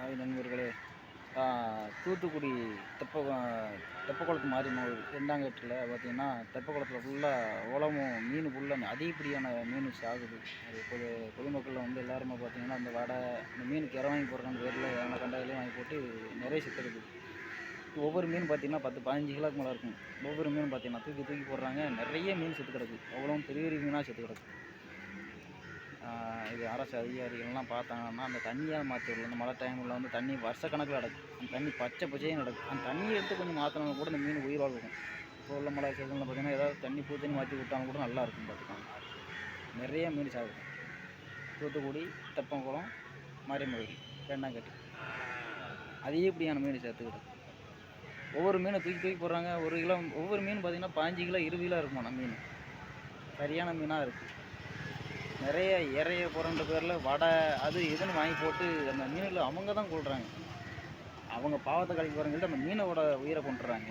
Hi நண்பர்களே. ஆ தூத்துக்குடி தெப்பக்குளத்து மாரியம்மன் ரெண்டாங்கேட்டில் பார்த்தீங்கன்னா, தெப்பக்குளத்துல ஃபுல்லாக உலவும் மீன் ஃபுல்லாக அதிகப்படியான மீன் சாகுது. அது பொதுமக்கள் வந்து எல்லாருமே பார்த்தீங்கன்னா, அந்த வடை, இந்த மீனுக்கு இரை வாங்கி போடுறேன்னு பேரில் எவன கண்டதுலையும் வாங்கி போட்டு நிறைய செத்துருக்குது. ஒவ்வொரு மீன் பார்த்தீங்கன்னா 10, 15 கிலோக்கு மேலே இருக்கும். ஒவ்வொரு மீனும் பார்த்தீங்கன்னா தூக்கி தூக்கி போடுறாங்க. நிறைய மீன் செத்து கிடக்கு. அவ்வளோ பெரிய பெரிய மீனாக செத்து கிடக்கு. இது அரசு அதிகாரிகள்லாம் பார்த்தாங்கன்னா, அந்த தண்ணியை மாற்றி விடல. இந்த மழை டைமில் வந்து தண்ணி வருஷக்கணக்கில் கிடக்கு. அந்த தண்ணி பச்சை பச்சையும் கிடக்கு. அந்த தண்ணியை எடுத்து கொஞ்சம் மாற்றினா கூட இந்த மீன் உயிர் வாழ்க்கும். இப்போ உள்ள மழை சீசனில் பார்த்தீங்கன்னா, ஏதாவது தண்ணி புது தண்ணி மாற்றி விட்டாலும் கூட நல்லாயிருக்கும் பார்த்துக்கோங்க. நிறைய மீன் சாகுது. தூத்துக்குடி தெப்பக்குளம் மாரியம்மன் கோயில் ரெண்டாங்கேட்டு அதிகப்படியான மீன் சேர்த்து கிடக்கு. ஒவ்வொரு மீனை தூக்கி தூக்கி போடுறாங்க. ஒரு கிலோ ஒவ்வொரு மீன் பார்த்தீங்கன்னா 15 கிலோ 20 கிலோ இருக்குமாண்ணா மீன். சரியான மீனாக இருக்குது. நிறைய இறைய போகிறன்ற பேரில் வடை அது இதுன்னு வாங்கி போட்டு அந்த மீனில் அவங்க தான் கொள்கிறாங்க. அவங்க பாவத்தை கழிக்க போகிறவங்கள்ட்ட அந்த மீனோட உயிரை கொண்டுறாங்க.